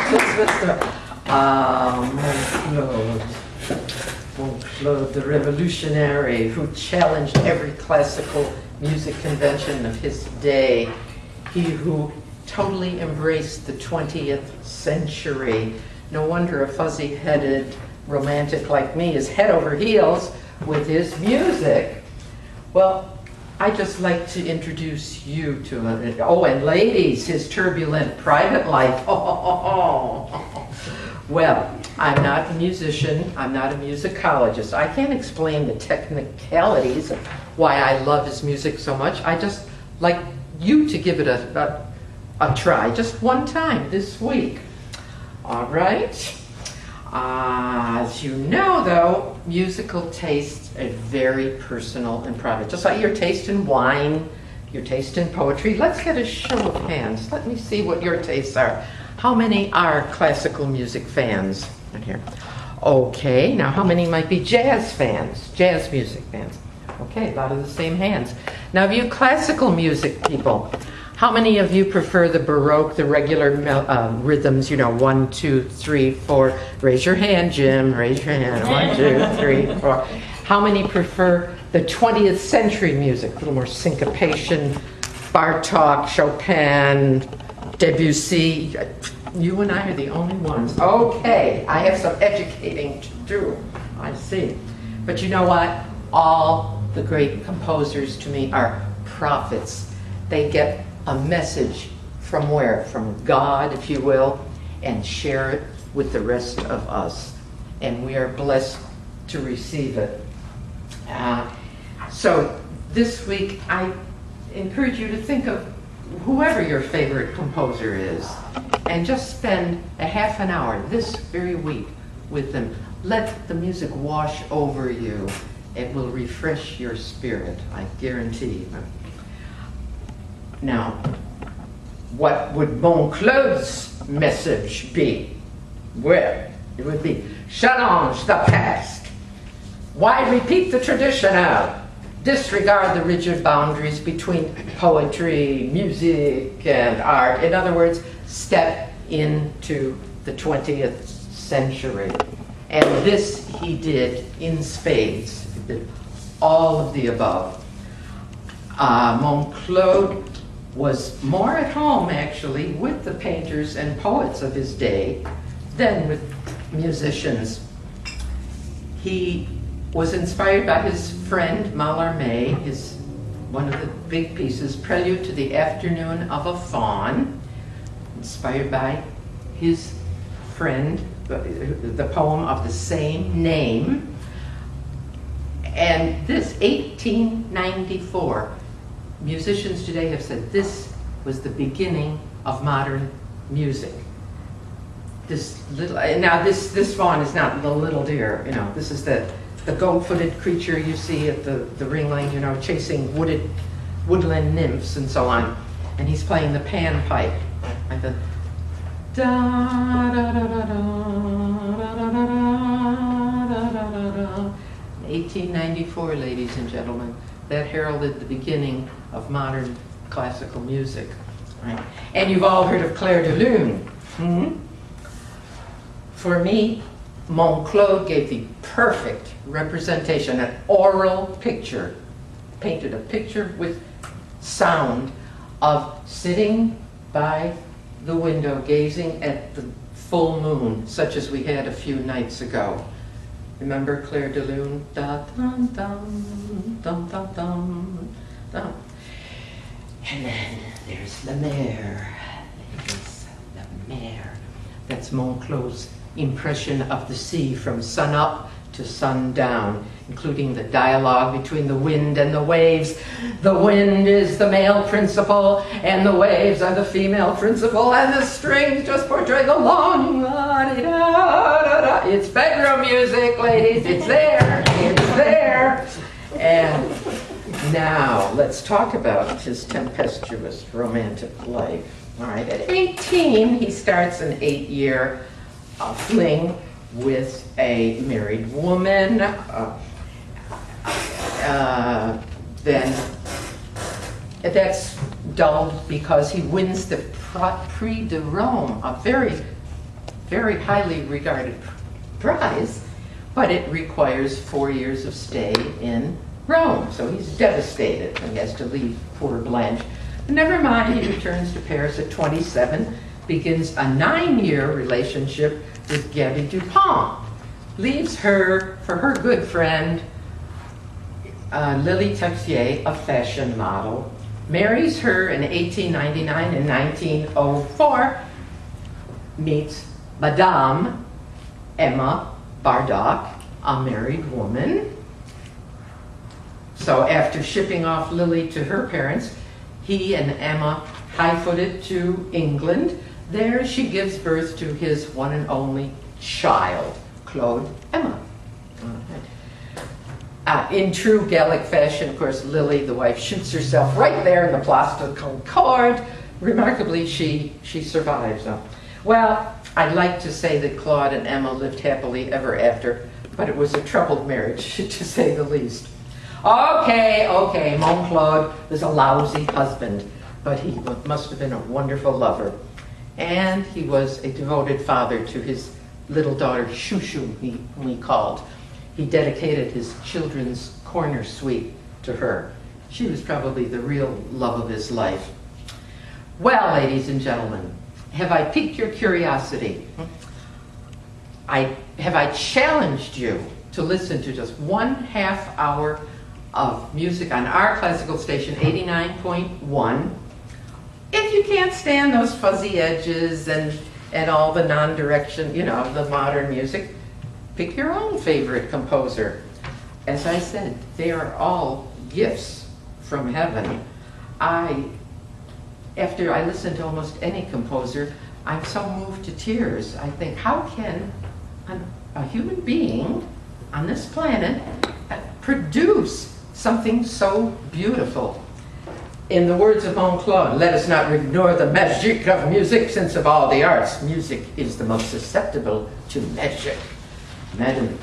Mr. Monclode, the revolutionary who challenged every classical music convention of his day. He who totally embraced the 20th century. No wonder a fuzzy-headed romantic like me is head over heels with his music. Well, I'd just like to introduce you to him. Oh, and ladies, his turbulent private life. Well, I'm not a musician. I'm not a musicologist. I can't explain the technicalities of why I love his music so much. I just like you to give it a try, just one time this week. All right. As you know, though, musical tastes are very personal and private. Just like your taste in wine, your taste in poetry. Let's get a show of hands. Let me see what your tastes are. How many are classical music fans in here? Okay, now how many might be jazz fans, jazz music fans? Okay, a lot of the same hands. Now, of you classical music people, how many of you prefer the Baroque, the regular rhythms, 1, 2, 3, 4? Raise your hand, Jim, raise your hand. 1, 2, 3, 4. How many prefer the 20th century music? A little more syncopation, Bartok, Chopin, Debussy. You and I are the only ones. Okay, I have some educating to do. I see. But you know what? All the great composers to me are prophets. They get a message from where? From God, if you will, and share it with the rest of us. And we are blessed to receive it. So this week, I encourage you to think of whoever your favorite composer is, and just spend a half an hour this very week with them. Let the music wash over you. It will refresh your spirit, I guarantee you. Now, what would Monclode's message be? Well, it would be, challenge the past. Why repeat the traditional? Disregard the rigid boundaries between poetry, music, and art. In other words, step into the 20th century. And this he did in spades. He did all of the above. Monclode was more at home, actually, with the painters and poets of his day than with musicians. He was inspired by his friend Mallarmé, one of the big pieces, Prelude to the Afternoon of a Faun, inspired by his friend, the poem of the same name. And this, 1894, musicians today have said this was the beginning of modern music. This faun is not the little deer, this is the goat-footed creature you see at the ring lane, chasing woodland nymphs and so on. And he's playing the panpipe, like the da da da da da da da da. 1894, ladies and gentlemen, that heralded the beginning of modern classical music. Right? And you've all heard of Clair de Lune. Mm-hmm. For me, Monclode gave the perfect representation, an oral picture, painted a picture with sound of sitting by the window gazing at the full moon, such as we had a few nights ago. Remember Clair de Lune? Da, dum, dum, dum, dum, dum, dum. And then there's La Mer. There's La Mer. That's Monclode's impression of the sea from sun up to sun down, including the dialogue between the wind and the waves. The wind is the male principle, and the waves are the female principle, and the strings just portray the long la-di-da-da-da. It's bedroom music, ladies. It's there. It's there. And now let's talk about his tempestuous romantic life. All right, at 18, he starts an 8-year fling with a married woman. Then that's dulled because he wins the Prix de Rome, a very very highly regarded prize, but it requires 4 years of stay in Rome. So he's devastated and he has to leave poor Blanche. Never mind, he returns to Paris at 27, begins a 9-year relationship with Gabby Dupont, leaves her for her good friend, Lily Texier, a fashion model, marries her in 1899. In 1904, meets Madame Emma Bardock, a married woman. So after shipping off Lily to her parents, he and Emma high-footed to England. There she gives birth to his one and only child, Claude Emma. In true Gallic fashion, of course, Lily, the wife, shoots herself right there in the Place de Concorde. Remarkably, she survives. Well, I'd like to say that Claude and Emma lived happily ever after, but it was a troubled marriage, to say the least. Okay, mon Claude was a lousy husband, but he must have been a wonderful lover. And he was a devoted father to his little daughter, Chouchou, whom he called. He dedicated his children's corner suite to her. She was probably the real love of his life. Well, ladies and gentlemen, have I piqued your curiosity? Have I challenged you to listen to just 1/2 hour of music on our classical station, 89.1? If you can't stand those fuzzy edges and all the non-direction, the modern music, pick your own favorite composer. As I said, they are all gifts from heaven. After I listen to almost any composer, I'm so moved to tears. I think, how can a human being on this planet produce something so beautiful? In the words of mon Claude, let us not ignore the magic of music, since of all the arts, music is the most susceptible to magic. Madam